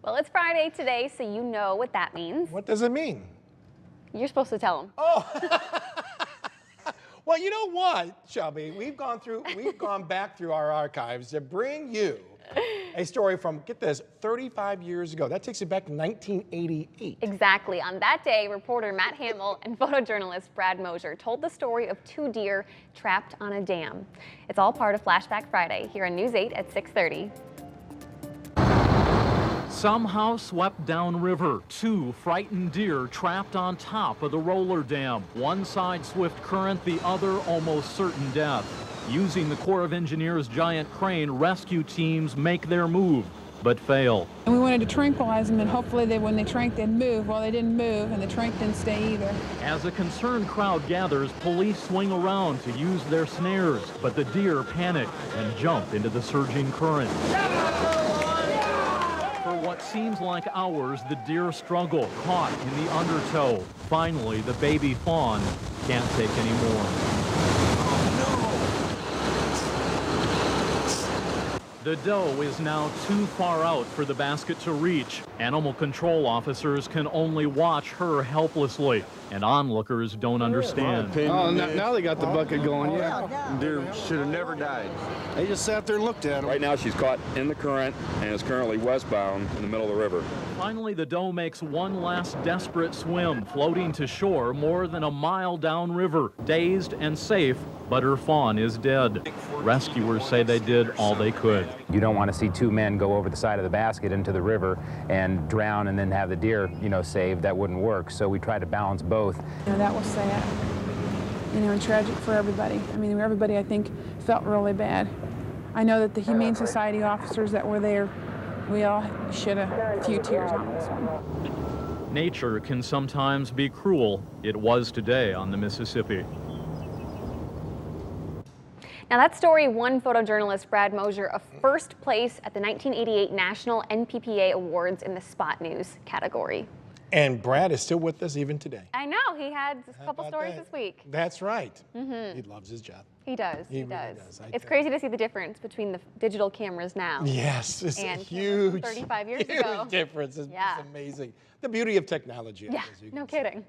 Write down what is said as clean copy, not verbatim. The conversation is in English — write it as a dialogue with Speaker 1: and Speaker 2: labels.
Speaker 1: Well, it's Friday today, so you know what that means.
Speaker 2: What does it mean?
Speaker 1: You're supposed to tell them.
Speaker 2: Oh, well, you know what, Shelby? We've gone back through our archives to bring you a story from, get this, 35 years ago. That takes you back to 1988.
Speaker 1: Exactly. On that day, reporter Matt Hamill and photojournalist Brad Mosier told the story of two deer trapped on a dam. It's all part of Flashback Friday here on News 8 at 6:30.
Speaker 3: Somehow swept downriver, two frightened deer trapped on top of the roller dam. One side swift current, the other almost certain death. Using the Corps of Engineers' giant crane, rescue teams make their move, but fail.
Speaker 4: And we wanted to tranquilize them, and hopefully when they tranked, they'd move. Well, they didn't move, and the trank didn't stay either.
Speaker 3: As a concerned crowd gathers, police swing around to use their snares, but the deer panic and jump into the surging current. For what seems like hours, the deer struggle, caught in the undertow. Finally, the baby fawn can't take any more. The doe is now too far out for the basket to reach. Animal control officers can only watch her helplessly, and onlookers don't understand.
Speaker 5: Oh, now they got the bucket going, yeah.
Speaker 6: Deer should have never died.
Speaker 5: They just sat there and looked at him.
Speaker 6: Right now she's caught in the current and is currently westbound in the middle of the river.
Speaker 3: Finally, the doe makes one last desperate swim, floating to shore more than a mile downriver, dazed and safe, but her fawn is dead. Rescuers say they did all they could.
Speaker 7: You don't want to see two men go over the side of the basket into the river and drown and then have the deer, saved. That wouldn't work. So we try to balance both.
Speaker 4: That was sad, and tragic for everybody. I mean, everybody, I think, felt really bad. I know that the Humane Society officers that were there, we all shed a few tears on this one.
Speaker 3: Nature can sometimes be cruel. It was today on the Mississippi.
Speaker 1: Now that story won photojournalist Brad Mosier a first place at the 1988 National NPPA Awards in the Spot News category.
Speaker 2: And Brad is still with us even today.
Speaker 1: I know, he had a couple stories this week.
Speaker 2: That's right. He loves his job.
Speaker 1: He does, he
Speaker 2: really
Speaker 1: does.
Speaker 2: does.
Speaker 1: It's crazy to see the difference between the digital cameras now.
Speaker 2: Yes, it's
Speaker 1: and
Speaker 2: a huge,
Speaker 1: 35 years ago.
Speaker 2: difference. It's
Speaker 1: Yeah.
Speaker 2: amazing. The beauty of technology.
Speaker 1: Yeah,
Speaker 2: as you
Speaker 1: no
Speaker 2: can see.
Speaker 1: kidding.